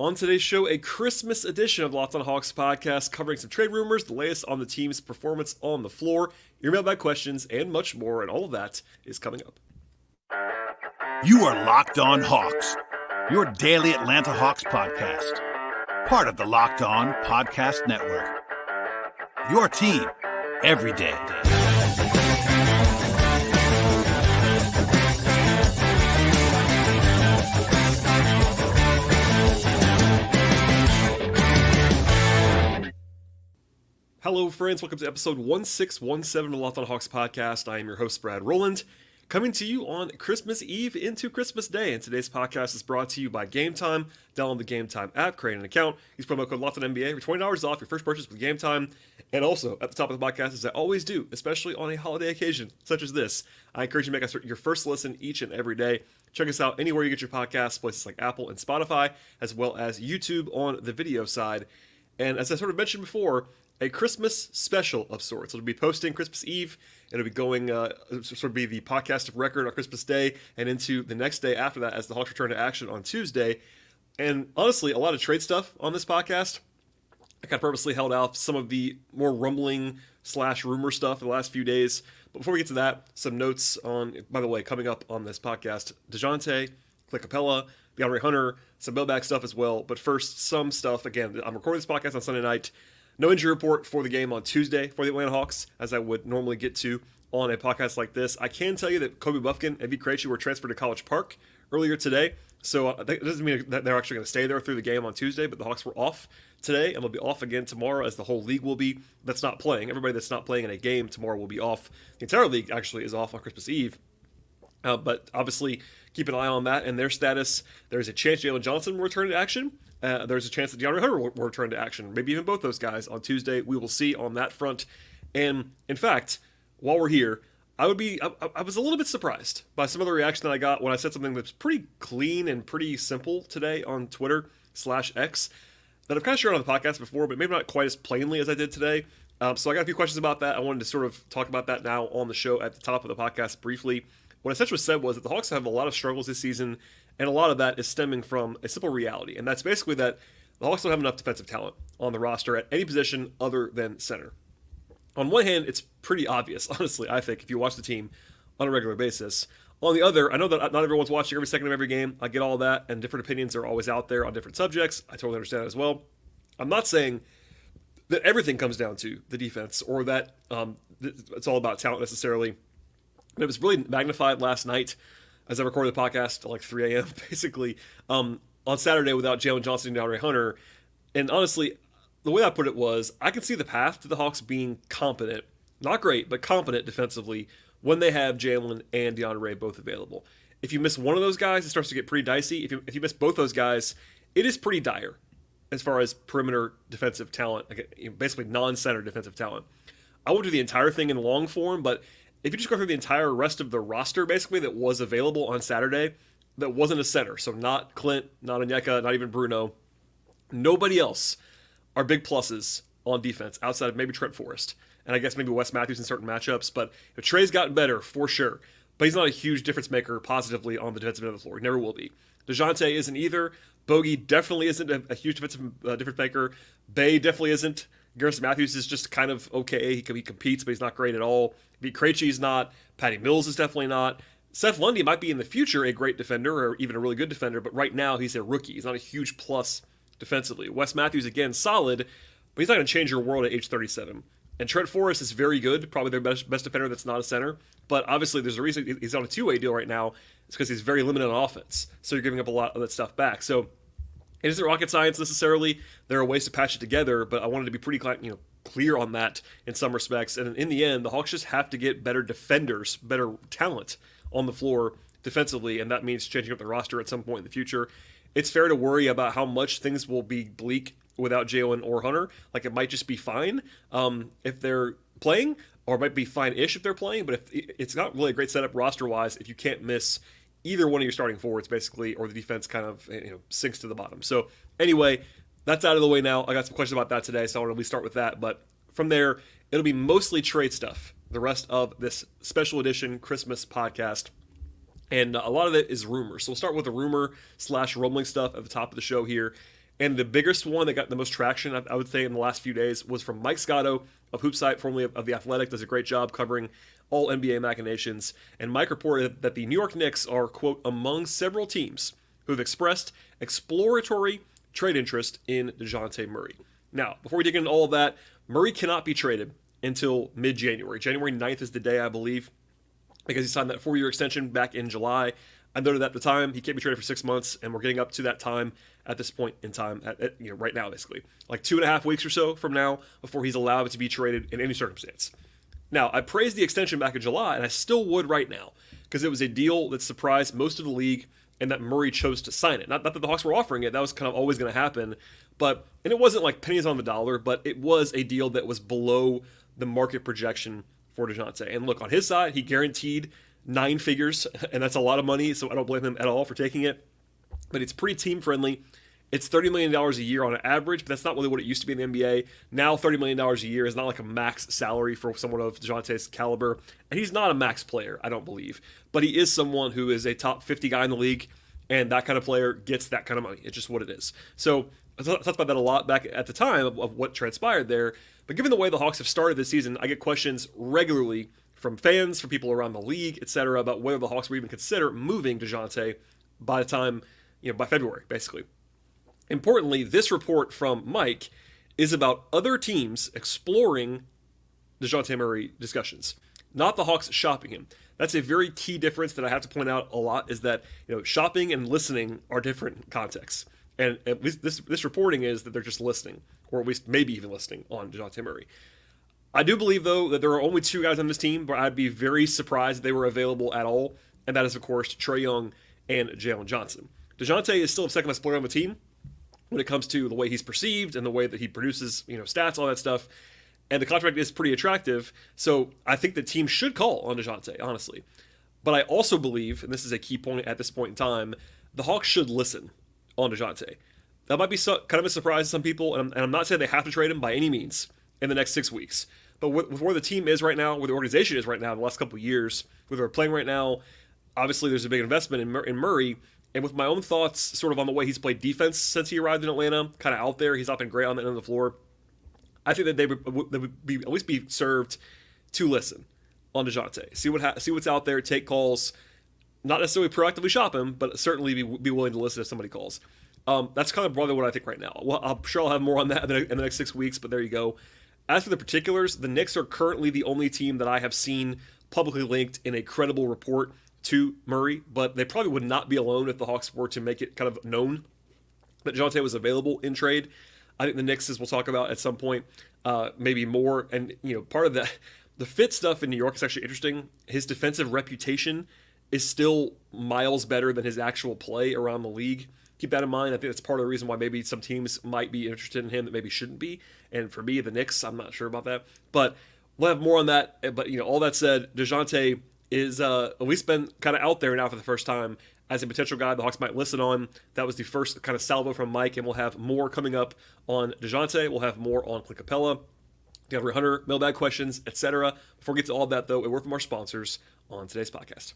On today's show, a Christmas edition of Locked on Hawks podcast covering some trade rumors, the latest on the team's performance on the floor, your mailbag questions, and much more, and all of that is coming up. You are Locked on Hawks, your daily Atlanta Hawks podcast. Part of the Locked on Podcast Network. Your team every day. Hello, friends. Welcome to episode 1617 of the Locked on Hawks podcast. I am your host, Brad Rowland, coming to you on Christmas Eve into Christmas Day. And today's podcast is brought to you by Gametime. Download the Gametime app, create an account, use promo code LOCKEDONNBA for $20 off your first purchase with Gametime. And also, at the top of the podcast, as I always do, especially on a holiday occasion such as this, I encourage you to make us your first listen each and every day. Check us out anywhere you get your podcasts, places like Apple and Spotify, as well as YouTube on the video side. And as I sort of mentioned before, a Christmas special of sorts. It'll be posting Christmas Eve. It'll be going, sort of be the podcast of record on Christmas Day and into the next day after that as the Hawks return to action on Tuesday. And honestly, a lot of trade stuff on this podcast. I kind of purposely held out some of the more rumbling / rumor stuff in the last few days. But before we get to that, some notes on, by the way, coming up on this podcast, Dejounte, Clint Capela, DeAndre Hunter, some mailbag stuff as well. But first, some stuff. Again, I'm recording this podcast on Sunday night. No injury report for the game on Tuesday for the Atlanta Hawks, as I would normally get to on a podcast like this. I can tell you that Kobe Buffkin and V. Krejci were transferred to College Park earlier today, so that doesn't mean that they're actually going to stay there through the game on Tuesday, but the Hawks were off today, and they'll be off again tomorrow, as the whole league will be. That's not playing. Everybody that's not playing in a game tomorrow will be off. The entire league actually is off on Christmas Eve. But obviously, keep an eye on that and their status. There's a chance Jalen Johnson will return to action. There's a chance that DeAndre Hunter will return to action. Maybe even both those guys on Tuesday. We will see on that front. And in fact, while we're here, I was a little bit surprised by some of the reaction that I got when I said something that's pretty clean and pretty simple today on Twitter/X that I've kind of shared on the podcast before, but maybe not quite as plainly as I did today. So I got a few questions about that. I wanted to sort of talk about that now on the show at the top of the podcast briefly. What I essentially said was that the Hawks have a lot of struggles this season, and a lot of that is stemming from a simple reality, and that's basically that the Hawks don't have enough defensive talent on the roster at any position other than center. On one hand, it's pretty obvious, honestly, I think, if you watch the team on a regular basis. On the other, I know that not everyone's watching every second of every game. I get all that, and different opinions are always out there on different subjects. I totally understand that as well. I'm not saying that everything comes down to the defense or that it's all about talent necessarily. It was really magnified last night as I recorded the podcast at like 3 a.m. basically on Saturday without Jalen Johnson and DeAndre Hunter. And honestly, the way I put it was I can see the path to the Hawks being competent, not great, but competent defensively when they have Jalen and DeAndre both available. If you miss one of those guys, it starts to get pretty dicey. If you miss both those guys, it is pretty dire as far as perimeter defensive talent, basically non-center defensive talent. I won't do the entire thing in long form, but if you just go through the entire rest of the roster, basically, that was available on Saturday, that wasn't a center, so not Clint, not Onyeka, not even Bruno, nobody else are big pluses on defense outside of maybe Trent Forrest, and I guess maybe Wes Matthews in certain matchups, but Trey's gotten better for sure, but he's not a huge difference maker positively on the defensive end of the floor. He never will be. Dejounte isn't either. Bogey definitely isn't a huge defensive difference maker. Bay definitely isn't. Garrison Matthews is just kind of okay. He competes, but he's not great at all. V. Krejci's not. Patty Mills is definitely not. Seth Lundy might be in the future a great defender or even a really good defender, but right now he's a rookie. He's not a huge plus defensively. Wes Matthews, again, solid, but he's not going to change your world at age 37. And Trent Forrest is very good, probably their best defender that's not a center. But obviously there's a reason he's on a two-way deal right now. It's because he's very limited on offense. So you're giving up a lot of that stuff back. So it isn't rocket science necessarily. There are ways to patch it together, but I wanted to be pretty clear on that in some respects. And in the end, the Hawks just have to get better defenders, better talent on the floor defensively, and that means changing up the roster at some point in the future. It's fair to worry about how much things will be bleak without Jalen or Hunter. Like, it might just be fine if they're playing, or it might be fine-ish if they're playing, but if it's not really a great setup roster-wise if you can't miss either one of your starting forwards, basically, or the defense kind of sinks to the bottom. So anyway, that's out of the way now. I got some questions about that today, so I'll really start with that. But from there, it'll be mostly trade stuff the rest of this special edition Christmas podcast. And a lot of it is rumors. So we'll start with the rumor / rumbling stuff at the top of the show here. And the biggest one that got the most traction, I would say, in the last few days was from Mike Scotto of Hoopsite, formerly of The Athletic, does a great job covering all NBA machinations. And Mike reported that the New York Knicks are, quote, among several teams who have expressed exploratory trade interest in Dejounte Murray. Now, before we dig into all of that, Murray cannot be traded until mid-January. January 9th is the day, I believe, because he signed that 4-year extension back in July. I noted at the time he can't be traded for 6 months, and we're getting up to that time at this point in time, right now, basically. Like 2.5 weeks or so from now before he's allowed to be traded in any circumstance. Now, I praised the extension back in July, and I still would right now, because it was a deal that surprised most of the league and that Murray chose to sign it. Not that the Hawks were offering it, that was kind of always going to happen, and it wasn't like pennies on the dollar, but it was a deal that was below the market projection for Dejounte. And look, on his side, he guaranteed 9 figures, and that's a lot of money, so I don't blame him at all for taking it. But it's pretty team-friendly. It's $30 million a year on an average, but that's not really what it used to be in the NBA. Now $30 million a year is not like a max salary for someone of Dejounte's caliber. And he's not a max player, I don't believe. But he is someone who is a top 50 guy in the league, and that kind of player gets that kind of money. It's just what it is. So I talked about that a lot back at the time of what transpired there. But given the way the Hawks have started this season, I get questions regularly from fans, from people around the league, etc., about whether the Hawks would even consider moving Dejounte by the time, by February, basically. Importantly, this report from Mike is about other teams exploring Dejounte Murray discussions, not the Hawks shopping him. That's a very key difference that I have to point out a lot, is that shopping and listening are different contexts. And at least this reporting is that they're just listening, or at least maybe even listening on Dejounte Murray. I do believe, though, that there are only 2 guys on this team, but I'd be very surprised if they were available at all, and that is, of course, Trey Young and Jalen Johnson. Dejounte is still the second best player on the team when it comes to the way he's perceived and the way that he produces, stats, all that stuff. And the contract is pretty attractive, so I think the team should call on Dejounte, honestly. But I also believe, and this is a key point at this point in time, the Hawks should listen on Dejounte. That might be kind of a surprise to some people, and I'm not saying they have to trade him by any means in the next 6 weeks. But with where the team is right now, where the organization is right now in the last couple of years, where they're playing right now, obviously there's a big investment in Murray. And with my own thoughts sort of on the way he's played defense since he arrived in Atlanta, kind of out there, he's not been great on the end of the floor, I think that they would be at least be served to listen on Dejounte. See what's out there, take calls, not necessarily proactively shop him, but certainly be willing to listen if somebody calls. That's kind of broadly what I think right now. Well, I'm sure I'll have more on that in the next 6 weeks, but there you go. As for the particulars, the Knicks are currently the only team that I have seen publicly linked in a credible report to Murray, but they probably would not be alone if the Hawks were to make it kind of known that Dejounte was available in trade. I think the Knicks, as we'll talk about at some point, maybe more. And, part of the fit stuff in New York is actually interesting. His defensive reputation is still miles better than his actual play around the league. Keep that in mind. I think that's part of the reason why maybe some teams might be interested in him that maybe shouldn't be. And for me, the Knicks, I'm not sure about that. But we'll have more on that. But, all that said, Dejounte is at least been kind of out there now for the first time as a potential guy the Hawks might listen on. That was the first kind of salvo from Mike, and we'll have more coming up on Dejounte. We'll have more on Clint Capela, DeAndre Hunter, mailbag questions, etc. Before we get to all that, though, a word from our sponsors on today's podcast.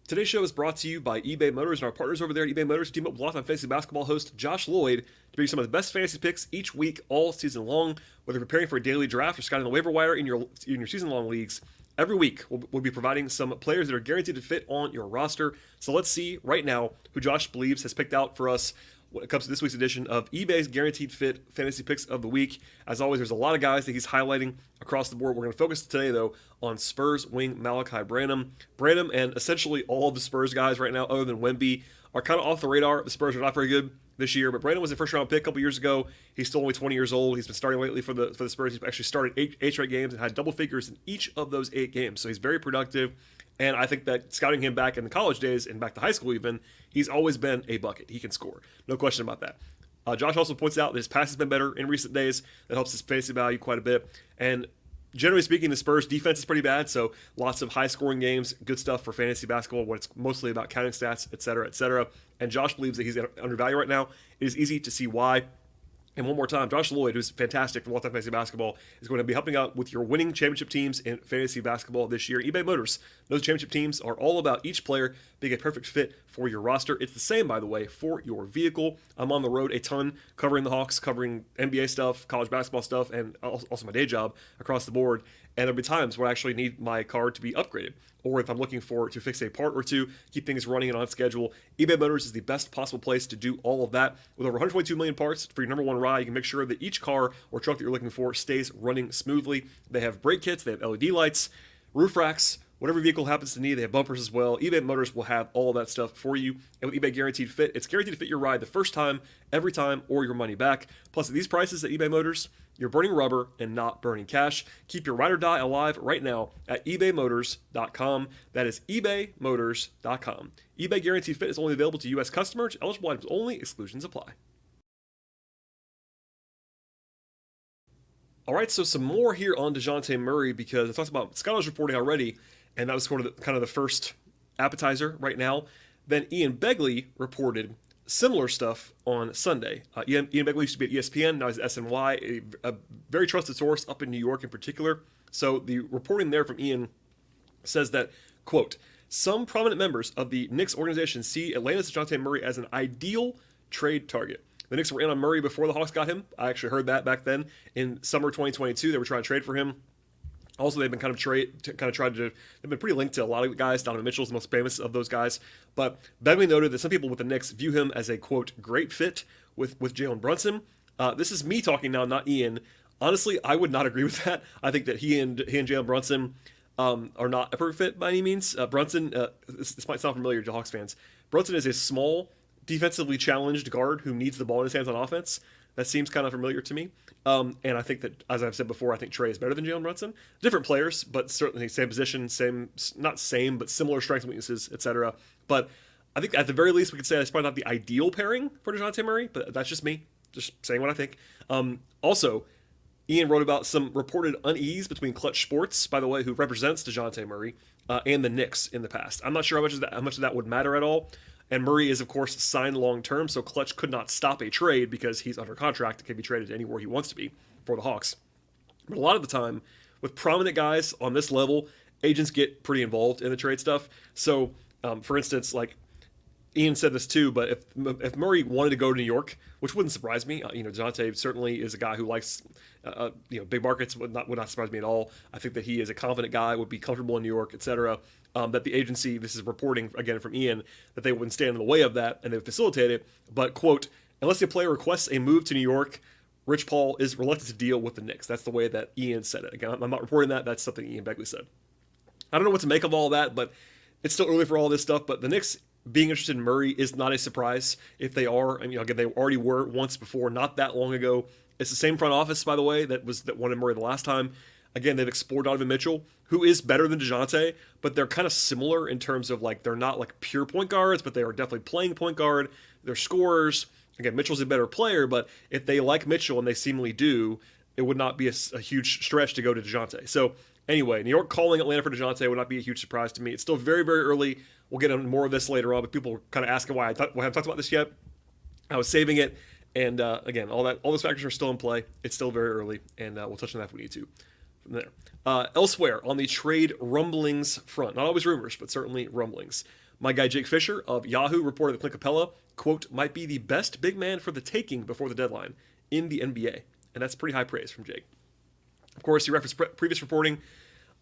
Today's show is brought to you by eBay Motors, and our partners over there at eBay Motors team up with Locked On Fantasy Basketball host Josh Lloyd to bring you some of the best fantasy picks each week, all season long. Whether preparing for a daily draft or scouting the waiver wire in your season-long leagues, every week we'll be providing some players that are guaranteed to fit on your roster. So let's see right now who Josh believes has picked out for us when it comes to this week's edition of eBay's Guaranteed Fit Fantasy Picks of the Week. As always, there's a lot of guys that he's highlighting across the board. We're going to focus today, though, on Spurs wing Malachi Branham. Branham and essentially all of the Spurs guys right now, other than Wemby, are kind of off the radar. The Spurs are not very good this year, but Branham was a first-round pick a couple years ago. He's still only 20 years old. He's been starting lately for the Spurs. He's actually started eight straight games and had double figures in each of those 8 games. So he's very productive. And I think that scouting him back in the college days and back to high school even, he's always been a bucket. He can score. No question about that. Josh also points out that his pass has been better in recent days. That helps his fantasy value quite a bit. And generally speaking, the Spurs defense is pretty bad, so lots of high-scoring games, good stuff for fantasy basketball when it's mostly about counting stats, etc., etc. And Josh believes that he's undervalued right now. It is easy to see why. And one more time, Josh Lloyd, who's fantastic for multi fantasy basketball, is going to be helping out with your winning championship teams in fantasy basketball this year. eBay Motors, those championship teams are all about each player being a perfect fit for your roster. It's the same, by the way, for your vehicle. I'm on the road a ton, covering the Hawks, covering NBA stuff, college basketball stuff, and also my day job across the board. And there'll be times where I actually need my car to be upgraded, or if I'm looking to fix a part or two, keep things running and on schedule. eBay Motors is the best possible place to do all of that. With over 122 million parts for your number one ride, you can make sure that each car or truck that you're looking for stays running smoothly. They have brake kits, they have LED lights, roof racks, whatever vehicle happens to need. They have bumpers as well. eBay Motors will have all of that stuff for you. And with eBay Guaranteed Fit, it's guaranteed to fit your ride the first time, every time, or your money back. Plus, at these prices at eBay Motors, you're burning rubber and not burning cash. Keep your ride or die alive right now at ebaymotors.com. That is ebaymotors.com. eBay Guaranteed Fit is only available to U.S. customers. Eligible items only. Exclusions apply. All right, so some more here on Dejounte Murray, because I talked about Scott reporting already, and that was kind of the first appetizer right now. Then Ian Begley reported similar stuff on Sunday. Ian Begley used to be at ESPN, now he's at SNY, a very trusted source up in New York in particular. So the reporting there from Ian says that, quote, some prominent members of the Knicks organization see Atlanta's Dejounte Murray as an ideal trade target. The Knicks were in on Murray before the Hawks got him. I actually heard that back then in summer 2022. They were trying to trade for him. Also, they've been they've been pretty linked to a lot of guys. Donovan Mitchell's the most famous of those guys. But Begley noted that some people with the Knicks view him as a, quote, great fit with Jalen Brunson. This is me talking now, not Ian. Honestly, I would not agree with that. I think that he and Jalen Brunson are not a perfect fit by any means. Brunson, this might sound familiar to Hawks fans. Brunson is a small, defensively challenged guard who needs the ball in his hands on offense. That seems kind of familiar to me. And I think that, as I've said before, I think Trey is better than Jalen Brunson. Different players, but certainly same position, not same, but similar strengths and weaknesses, etc. But I think at the very least we could say it's probably not the ideal pairing for Dejounte Murray, but that's just me, just saying what I think. Also, Ian wrote about some reported unease between Clutch Sports, by the way, who represents Dejounte Murray, and the Knicks in the past. I'm not sure how much of that would matter at all. And Murray is, of course, signed long-term, so Clutch could not stop a trade because he's under contract and can be traded anywhere he wants to be for the Hawks. But a lot of the time, with prominent guys on this level, agents get pretty involved in the trade stuff. So, for instance, like Ian said this too, but if Murray wanted to go to New York, which wouldn't surprise me, Dejounte certainly is a guy who likes, big markets, would not surprise me at all. I think that he is a confident guy, would be comfortable in New York, etc. That the agency, this is reporting again from Ian, that they wouldn't stand in the way of that and they would facilitate it. But, quote, unless the player requests a move to New York, Rich Paul is reluctant to deal with the Knicks. That's the way that Ian said it. Again, I'm not reporting that. That's something Ian Begley said. I don't know what to make of all that, but it's still early for all this stuff. But the Knicks being interested in Murray is not a surprise if they are. I mean, again, they already were once before, not that long ago. It's the same front office, by the way, that wanted Murray the last time. Again, they've explored Donovan Mitchell, who is better than Dejounte, but they're kind of similar in terms of, like, they're not like pure point guards, but they are definitely playing point guard. They're scorers. Again, Mitchell's a better player, but if they like Mitchell, and they seemingly do, it would not be a huge stretch to go to Dejounte. So anyway, New York calling Atlanta for Dejounte would not be a huge surprise to me. It's still very, very early. We'll get into more of this later on, but people are kind of asking why I haven't talked about this yet. I was saving it, and again, all those factors are still in play. It's still very early, and we'll touch on that if we need to. From there. Elsewhere on the trade rumblings front, not always rumors, but certainly rumblings. My guy Jake Fisher of Yahoo reported that Clint Capela, quote, might be the best big man for the taking before the deadline in the NBA. And that's pretty high praise from Jake. Of course, he referenced previous reporting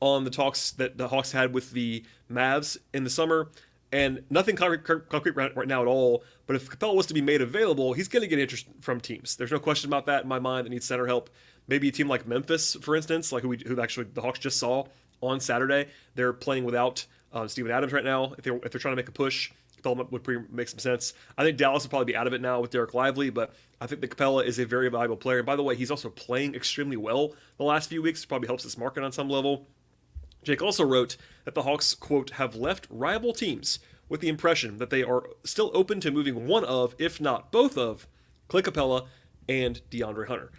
on the talks that the Hawks had with the Mavs in the summer, and nothing concrete right now at all. But if Capela was to be made available, he's going to get interest from teams. There's no question about that in my mind that needs center help. Maybe a team like Memphis, for instance, like who actually the Hawks just saw on Saturday. They're playing without Steven Adams right now. If they're trying to make a push, Capela would make some sense. I think Dallas will probably be out of it now with Derek Lively, but I think that Capela is a very valuable player. And by the way, he's also playing extremely well the last few weeks. It probably helps this market on some level. Jake also wrote that the Hawks, quote, have left rival teams with the impression that they are still open to moving one of, if not both of, Clint Capela and DeAndre Hunter.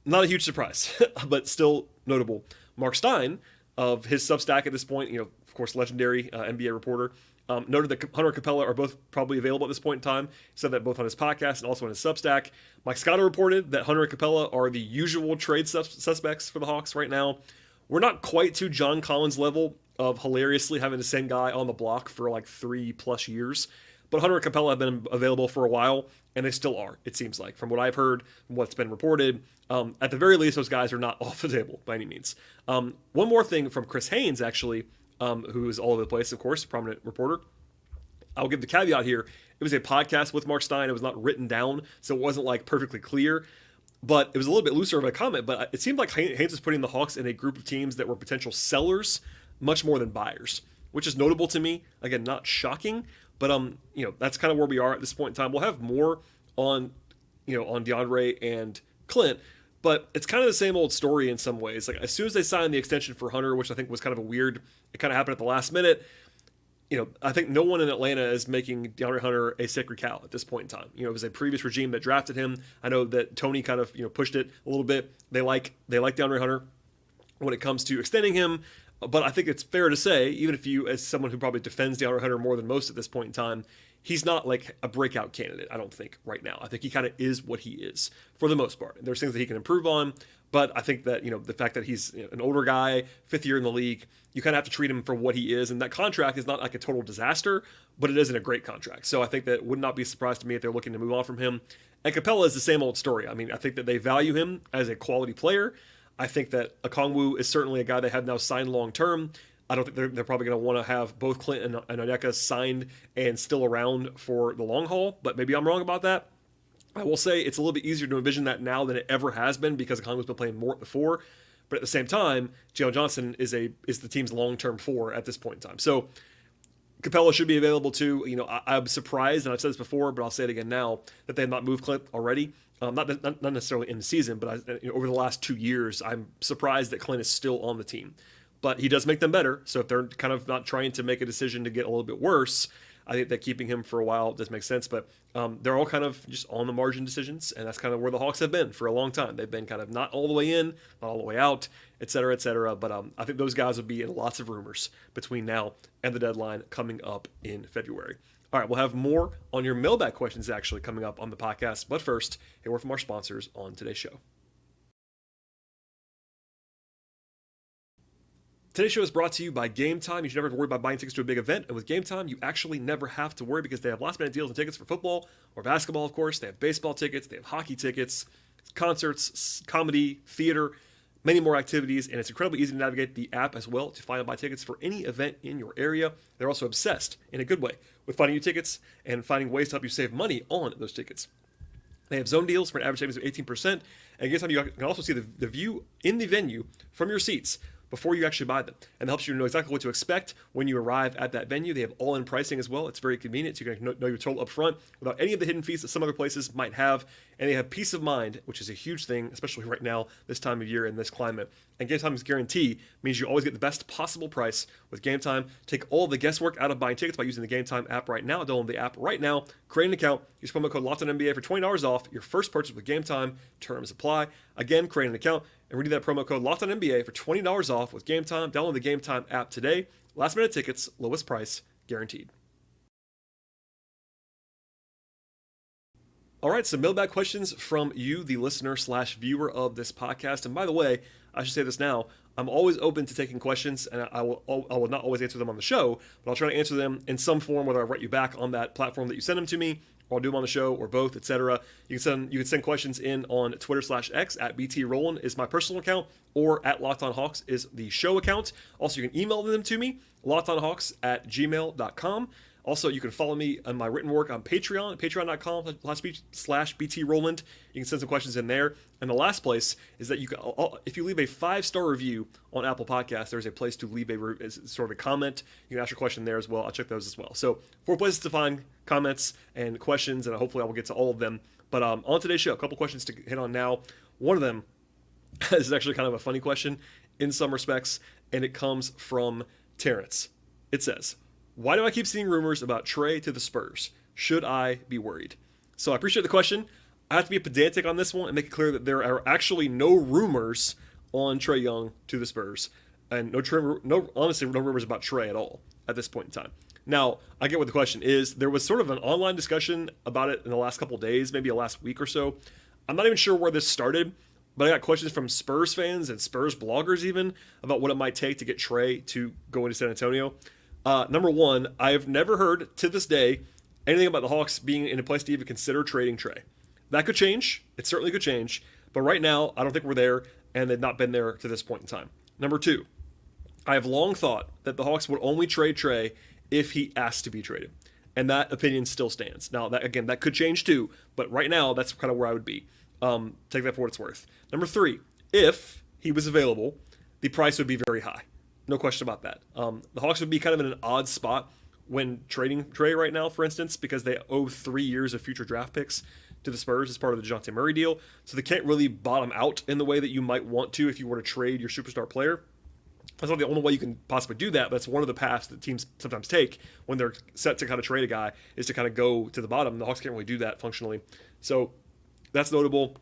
Not a huge surprise, but still notable. Mark Stein, of his Substack at this point, of course, legendary NBA reporter, Noted that Hunter and Capela are both probably available at this point in time. He said that both on his podcast and also on his Substack. Mike Scott reported that Hunter and Capela are the usual trade suspects for the Hawks right now. We're not quite to John Collins' level of hilariously having the same guy on the block for like 3+ years. But Hunter and Capela have been available for a while, and they still are, it seems like, from what I've heard, from what's been reported. At the very least, those guys are not off the table by any means. One more thing from Chris Haynes, actually, who is all over the place, of course, prominent reporter. I'll give the caveat here. It was a podcast with Mark Stein. It was not written down, so it wasn't like perfectly clear. But it was a little bit looser of a comment. But it seemed like Haynes was putting the Hawks in a group of teams that were potential sellers much more than buyers, which is notable to me. Again, not shocking, but that's kind of where we are at this point in time. We'll have more on DeAndre and Clint, but it's kind of the same old story in some ways. Like as soon as they signed the extension for Hunter, which I think was kind of it kind of happened at the last minute. I think no one in Atlanta is making DeAndre Hunter a sacred cow at this point in time. It was a previous regime that drafted him. I know that Tony kind of pushed it a little bit. They like DeAndre Hunter when it comes to extending him. But I think it's fair to say, even if you, as someone who probably defends DeAndre Hunter more than most at this point in time, he's not like a breakout candidate, I don't think, right now. I think he kind of is what he is for the most part. And there's things that he can improve on, but I think that, the fact that he's an older guy, 5th year in the league, you kind of have to treat him for what he is. And that contract is not like a total disaster, but it isn't a great contract. So I think that it would not be a surprise to me if they're looking to move on from him. And Capela is the same old story. I mean, I think that they value him as a quality player. I think that Okongwu is certainly a guy they have now signed long-term. I don't think they're probably going to want to have both Clint and Onyeka signed and still around for the long haul, but maybe I'm wrong about that. I will say it's a little bit easier to envision that now than it ever has been because Okongwu's been playing more at the 4. But at the same time, Jalen Johnson is the team's long-term 4 at this point in time. So Capela should be available too. I'm surprised, and I've said this before, but I'll say it again now, that they have not moved Clint already. Not necessarily in the season, but over the last 2 years, I'm surprised that Clint is still on the team. But he does make them better, so if they're kind of not trying to make a decision to get a little bit worse, I think that keeping him for a while does make sense. But they're all kind of just on the margin decisions, and that's kind of where the Hawks have been for a long time. They've been kind of not all the way in, not all the way out, et cetera, et cetera. But I think those guys will be in lots of rumors between now and the deadline coming up in February. All right, we'll have more on your mailbag questions actually coming up on the podcast. But first, a word from our sponsors on today's show. Today's show is brought to you by Gametime. You should never have to worry about buying tickets to a big event. And with Gametime, you actually never have to worry because they have last-minute deals and tickets for football or basketball, of course. They have baseball tickets. They have hockey tickets, concerts, comedy, theater, many more activities. And it's incredibly easy to navigate the app as well to find and buy tickets for any event in your area. They're also obsessed, in a good way, with finding you tickets and finding ways to help you save money on those tickets. They have zone deals for an average savings of 18%. And Gametime, you can also see the view in the venue from your seats before you actually buy them. And it helps you know exactly what to expect when you arrive at that venue. They have all-in pricing as well. It's very convenient, so you can know your total up front without any of the hidden fees that some other places might have. And they have peace of mind, which is a huge thing, especially right now, this time of year in this climate. And Gametime's guarantee means you always get the best possible price with Gametime. Take all the guesswork out of buying tickets by using the Gametime app right now. Download the app right now. Create an account. Use promo code LOCKEDONNBA for $20 off your first purchase with Gametime. Terms apply. Again, create an account and redeem that promo code LOCKEDONNBA for $20 off with Gametime. Download the Gametime app today. Last minute tickets, lowest price, guaranteed. All right, some mailbag questions from you, the listener/viewer of this podcast. And by the way, I should say this now, I'm always open to taking questions, and I will not always answer them on the show, but I'll try to answer them in some form, whether I write you back on that platform that you send them to me, or I'll do them on the show, or both, etc. You can send questions in on Twitter/X at BT Rowland is my personal account, or at Locked On Hawks is the show account. Also, you can email them to me, lockedonhawks@gmail.com. Also, you can follow me on my written work on Patreon, patreon.com/BT Rowland. You can send some questions in there. And the last place is that you can, if you leave a 5-star review on Apple Podcasts, there's a place to leave sort of a comment. You can ask your question there as well. I'll check those as well. So 4 places to find comments and questions, and hopefully I will get to all of them. But on today's show, a couple questions to hit on now. One of them is actually kind of a funny question in some respects, and it comes from Terrence. It says, why do I keep seeing rumors about Trae to the Spurs? Should I be worried? So I appreciate the question. I have to be pedantic on this one and make it clear that there are actually no rumors on Trey Young to the Spurs. And honestly, no rumors about Trae at all at this point in time. Now, I get what the question is. There was sort of an online discussion about it in the last couple of days, maybe the last week or so. I'm not even sure where this started, but I got questions from Spurs fans and Spurs bloggers even about what it might take to get Trae to go into San Antonio. Number one, I've never heard to this day anything about the Hawks being in a place to even consider trading Trae. That could change. It certainly could change. But right now, I don't think we're there, and they've not been there to this point in time. Number two, I have long thought that the Hawks would only trade Trae if he asked to be traded. And that opinion still stands. Now, that could change too, but right now, that's kind of where I would be. Take that for what it's worth. Number three, if he was available, the price would be very high. No question about that. The Hawks would be kind of in an odd spot when trading Trae right now, for instance, because they owe 3 years of future draft picks to the Spurs as part of the Dejounte Murray deal. So they can't really bottom out in the way that you might want to if you were to trade your superstar player. That's not the only way you can possibly do that, but that's one of the paths that teams sometimes take when they're set to kind of trade a guy, is to kind of go to the bottom. The Hawks can't really do that functionally. So that's notable.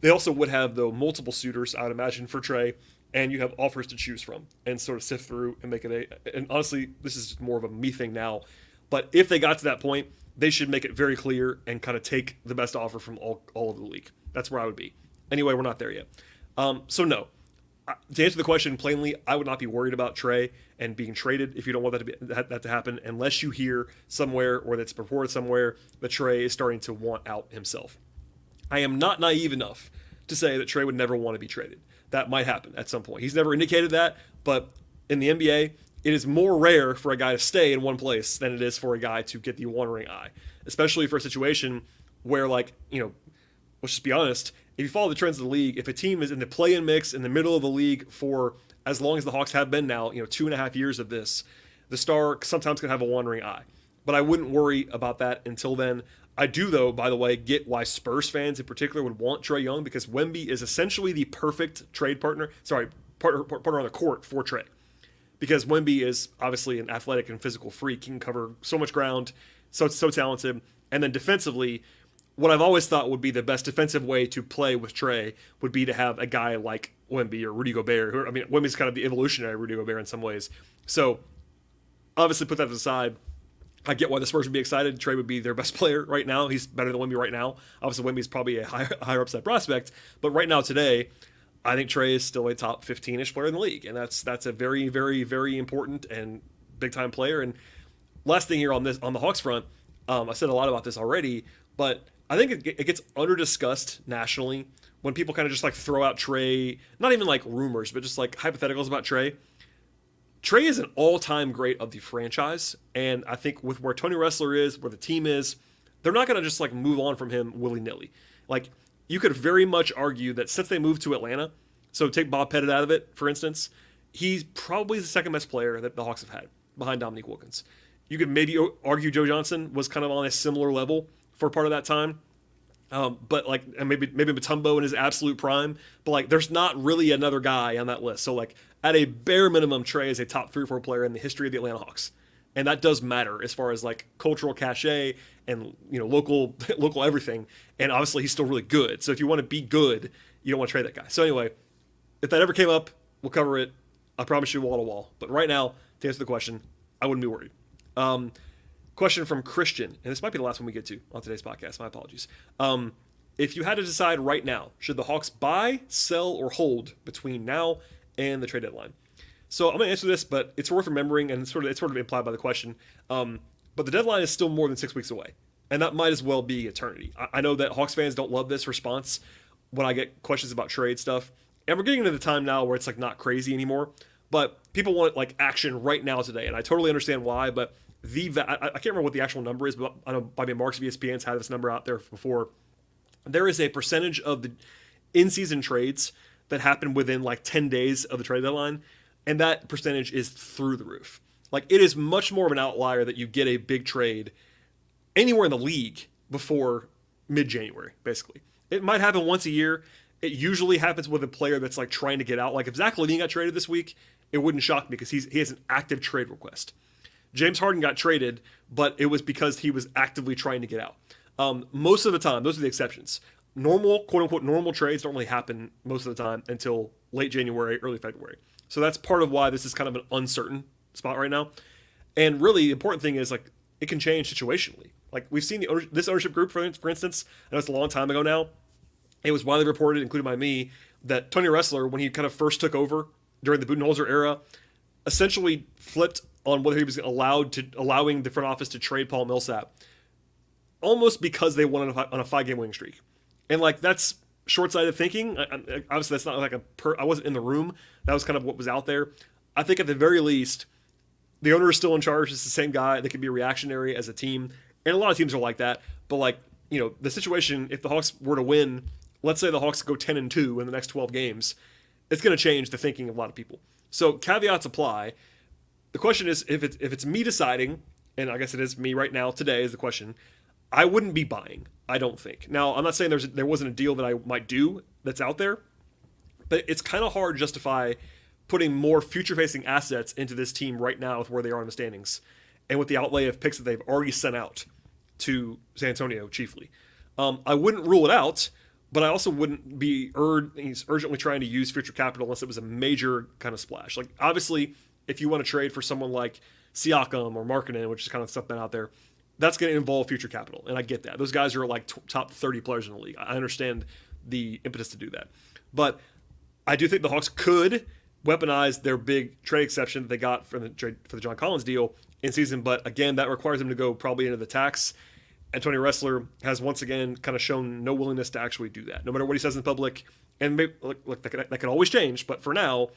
They also would have, though, multiple suitors, I would imagine, for Trae, and you have offers to choose from and sort of sift through and make it and honestly, this is more of a me thing now, but if they got to that point, they should make it very clear and kind of take the best offer from all of the league. That's where I would be. Anyway, we're not there yet. So no. To answer the question plainly, I would not be worried about Trae and being traded if you don't want that to happen, unless you hear somewhere or that's reported somewhere that Trae is starting to want out himself. I am not naive enough to say that Trae would never want to be traded. That might happen at some point. He's never indicated that, but in the NBA, it is more rare for a guy to stay in one place than it is for a guy to get the wandering eye, especially for a situation where, like, let's just be honest, if you follow the trends of the league, if a team is in the play-in mix in the middle of the league for as long as the Hawks have been now, 2.5 years of this, the star sometimes can have a wandering eye. But I wouldn't worry about that until then. I do, though, by the way, get why Spurs fans in particular would want Trey Young, because Wemby is essentially the perfect trade partner on the court for Trey. Because Wemby is obviously an athletic and physical freak. He can cover so much ground, so talented. And then defensively, what I've always thought would be the best defensive way to play with Trae would be to have a guy like Wemby or Rudy Gobert. Wemby's kind of the evolutionary Rudy Gobert in some ways. So, obviously, put that aside. I get why the Spurs would be excited. Trae would be their best player right now. He's better than Wemby right now. Obviously, Wemby's probably a higher upside prospect. But right now, today, I think Trae is still a top 15-ish player in the league. And that's a very, very, very important and big-time player. And last thing here on the Hawks front, I said a lot about this already, but I think it gets under-discussed nationally when people kind of just like throw out Trae, not even like rumors, but just like hypotheticals about Trae. Trae is an all-time great of the franchise, and I think with where Tony Ressler is, where the team is, they're not going to just like move on from him willy-nilly. Like, you could very much argue that since they moved to Atlanta, so take Bob Pettit out of it, for instance, he's probably the second best player that the Hawks have had, behind Dominique Wilkins. You could maybe argue Joe Johnson was kind of on a similar level for part of that time. But like, and maybe Mutombo in his absolute prime, but like, there's not really another guy on that list. So like, at a bare minimum, Trae is a top 3 or 4 player in the history of the Atlanta Hawks, and that does matter as far as like cultural cachet and local everything. And obviously, he's still really good. So if you want to be good, you don't want to trade that guy. So anyway, if that ever came up, we'll cover it. I promise you, wall to wall. But right now, to answer the question, I wouldn't be worried. Question from Christian, and this might be the last one we get to on today's podcast. My apologies. If you had to decide right now, should the Hawks buy, sell, or hold between now and the trade deadline? So I'm going to answer this, but it's worth remembering, and it's sort of implied by the question. But the deadline is still more than 6 weeks away, and that might as well be eternity. I know that Hawks fans don't love this response when I get questions about trade stuff, and we're getting into the time now where it's like not crazy anymore. But people want like action right now today, and I totally understand why. But I can't remember what the actual number is, but I know Bobby Marks of ESPN's had this number out there before. There is a percentage of the in-season trades that happen within like 10 days of the trade deadline, and that percentage is through the roof. Like, it is much more of an outlier that you get a big trade anywhere in the league before mid-January, basically. It might happen once a year. It usually happens with a player that's like trying to get out. Like if Zach LaVine got traded this week, it wouldn't shock me because he has an active trade request. James Harden got traded, but it was because he was actively trying to get out. Most of the time, those are the exceptions. Normal, quote-unquote, normal trades don't really happen most of the time until late January, early February. So that's part of why this is kind of an uncertain spot right now. And really, the important thing is like it can change situationally. Like we've seen this ownership group, for instance. I know it's a long time ago now. It was widely reported, including by me, that Tony Ressler, when he kind of first took over during the Budenholzer era, essentially flipped on whether he was allowing the front office to trade Paul Millsap, almost because they won on a 5-game winning streak. And like that's short-sighted thinking. Obviously, that's not like I wasn't in the room. That was kind of what was out there. I think at the very least, the owner is still in charge. It's the same guy. They can be reactionary as a team, and a lot of teams are like that. But like the situation, if the Hawks were to win, let's say the Hawks go 10-2 in the next 12 games, it's going to change the thinking of a lot of people. So caveats apply. The question is, if it's me deciding, and I guess it is me right now, today is the question, I wouldn't be buying, I don't think. Now, I'm not saying there wasn't a deal that I might do that's out there, but it's kind of hard to justify putting more future-facing assets into this team right now with where they are in the standings and with the outlay of picks that they've already sent out to San Antonio chiefly. I wouldn't rule it out, but I also wouldn't be urgently trying to use future capital unless it was a major kind of splash. Like, obviously, if you want to trade for someone like Siakam or Markkanen, which is kind of stuff out there, that's going to involve future capital, and I get that. Those guys are like top 30 players in the league. I understand the impetus to do that. But I do think the Hawks could weaponize their big trade exception that they got for the John Collins deal in season, but again, that requires them to go probably into the tax. And Tony Ressler has once again kind of shown no willingness to actually do that, no matter what he says in public. And maybe, look, that can always change, but for now,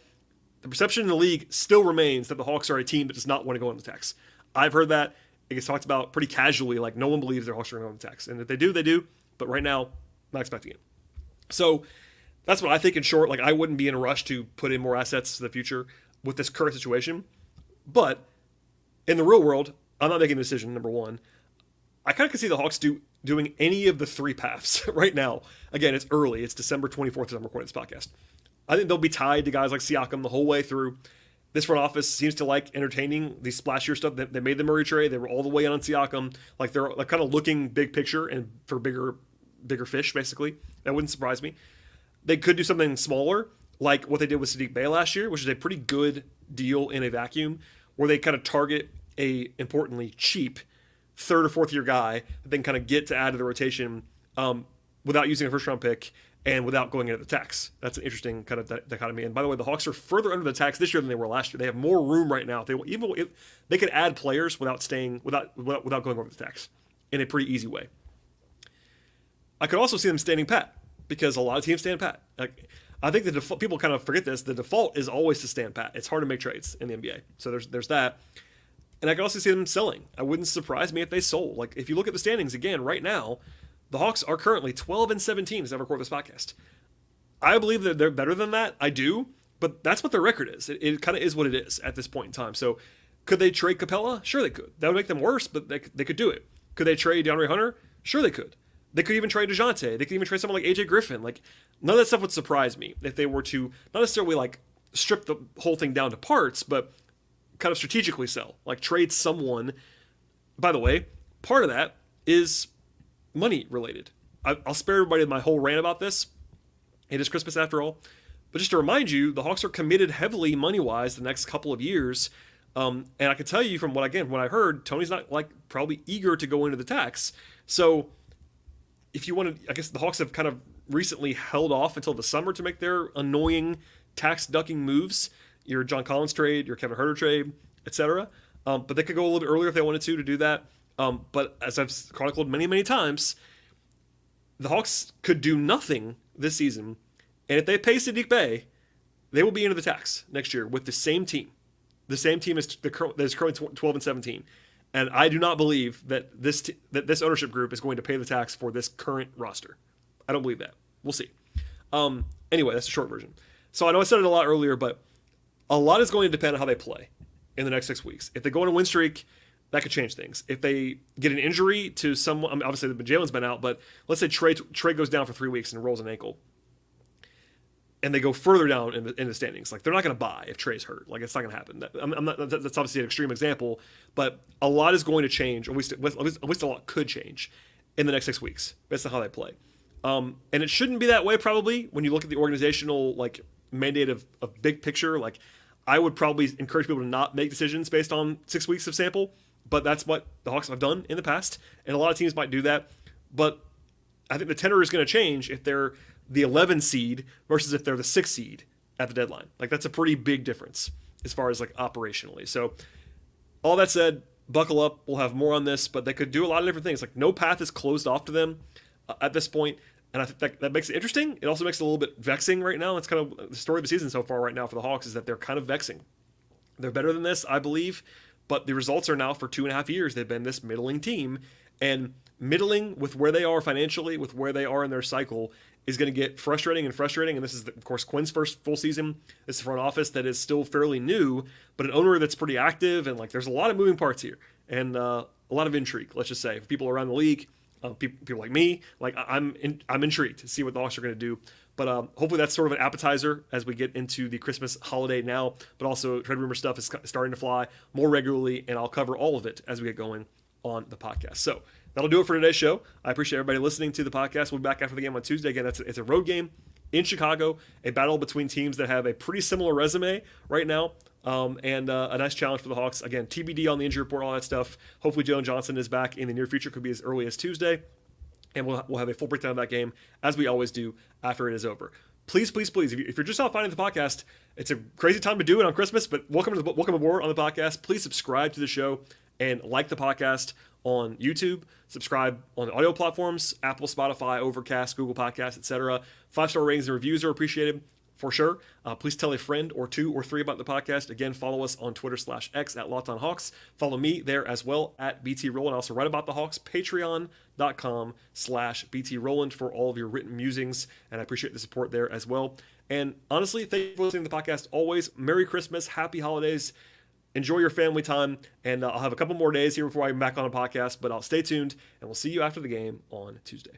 the perception in the league still remains that the Hawks are a team that does not want to go into the tax. I've heard that. It gets talked about pretty casually, like no one believes their Hawks are going to go into the tax. And if they do, they do. But right now, not expecting it. So that's what I think in short. Like I wouldn't be in a rush to put in more assets to the future with this current situation. But in the real world, I'm not making a decision, number one. I kind of can see the Hawks doing any of the three paths right now. Again, it's early. It's December 24th as I'm recording this podcast. I think they'll be tied to guys like Siakam the whole way through. This front office seems to like entertaining the splashier stuff. They made the Murray trade. They were all the way in on Siakam. Like they're kind of looking big picture and for bigger fish, basically. That wouldn't surprise me. They could do something smaller, like what they did with Saddiq Bey last year, which is a pretty good deal in a vacuum, where they kind of target a, importantly, cheap third or fourth year guy that they can kind of get to add to the rotation without using a first round pick and without going into the tax. That's an interesting kind of dichotomy. And by the way, the Hawks are further under the tax this year than they were last year. They have more room right now. They could add players without going over the tax in a pretty easy way. I could also see them standing pat because a lot of teams stand pat. Like, I think people kind of forget this. The default is always to stand pat. It's hard to make trades in the NBA. So there's that. And I could also see them selling. It wouldn't surprise me if they sold. Like if you look at the standings again right now, the Hawks are currently 12-17 as I record this podcast. I believe that they're better than that. I do, but that's what their record is. It kind of is what it is at this point in time. So could they trade Capela? Sure they could. That would make them worse, but they could do it. Could they trade DeAndre Hunter? Sure they could. They could even trade Dejounte. They could even trade someone like AJ Griffin. Like none of that stuff would surprise me if they were to not necessarily like strip the whole thing down to parts, but kind of strategically sell. Like trade someone. By the way, part of that is money related. I'll spare everybody my whole rant about this. It is Christmas after all. But just to remind you, the Hawks are committed heavily money-wise the next couple of years. And I can tell you from what I heard, Tony's not like probably eager to go into the tax. So if you want to, I guess the Hawks have kind of recently held off until the summer to make their annoying tax ducking moves. Your John Collins trade, your Kevin Huerter trade, etc. But they could go a little bit earlier if they wanted to do that. But as I've chronicled many, many times, the Hawks could do nothing this season. And if they pay Saddiq Bey, they will be into the tax next year with the same team. The same team that is currently 12-17. And I do not believe that this ownership group is going to pay the tax for this current roster. I don't believe that. We'll see. Anyway, that's the short version. So I know I said it a lot earlier, but a lot is going to depend on how they play in the next 6 weeks. If they go on a win streak, that could change things. If they get an injury to someone, I mean, obviously Jalen's been out, but let's say Trey goes down for 3 weeks and rolls an ankle, and they go further down in the standings. Like they're not going to buy if Trey's hurt. Like it's not going to happen. That's obviously an extreme example, but a lot is going to change. At least a lot could change in the next 6 weeks based on how they play. And it shouldn't be that way probably when you look at the organizational like mandate of big picture. Like I would probably encourage people to not make decisions based on 6 weeks of sample, but that's what the Hawks have done in the past, and a lot of teams might do that. But I think the tenor is going to change if they're the 11 seed versus if they're the 6 seed at the deadline. Like, that's a pretty big difference as far as like operationally. So all that said, buckle up. We'll have more on this, but they could do a lot of different things. Like, no path is closed off to them at this point, and I think that makes it interesting. It also makes it a little bit vexing right now. That's kind of the story of the season so far right now for the Hawks, is that they're kind of vexing. They're better than this, I believe, but the results are now for 2.5 years they've been this middling team, and middling with where they are financially, with where they are in their cycle, is going to get frustrating. And this is, of course, Quinn's first full season. It's a front office that is still fairly new, but an owner that's pretty active, and like there's a lot of moving parts here, and a lot of intrigue, let's just say, for people around the league, people like me. Like, I'm intrigued to see what the Hawks are going to do. But hopefully that's sort of an appetizer as we get into the Christmas holiday now. But also, trade rumor stuff is starting to fly more regularly, and I'll cover all of it as we get going on the podcast. So that'll do it for today's show. I appreciate everybody listening to the podcast. We'll be back after the game on Tuesday. Again, it's a road game in Chicago, a battle between teams that have a pretty similar resume right now, and a nice challenge for the Hawks. Again, TBD on the injury report, all that stuff. Hopefully Jalen Johnson is back in the near future. Could be as early as Tuesday. And we'll have a full breakdown of that game, as we always do after it is over. Please, please, please, if you're just now finding the podcast, it's a crazy time to do it on Christmas, but welcome aboard on the podcast. Please subscribe to the show and like the podcast on YouTube. Subscribe on the audio platforms, Apple, Spotify, Overcast, Google Podcasts, etc. 5-star ratings and reviews are appreciated for sure. Please tell a friend or 2 or 3 about the podcast. Again, follow us on Twitter/X at LockedOnHawks. Follow me there as well at BT Rowland. I also write about the Hawks, patreon.com/BT Rowland for all of your written musings, and I appreciate the support there as well. And honestly, thank you for listening to the podcast always. Merry Christmas, happy holidays. Enjoy your family time, and I'll have a couple more days here before I'm back on a podcast, but I'll stay tuned, and we'll see you after the game on Tuesday.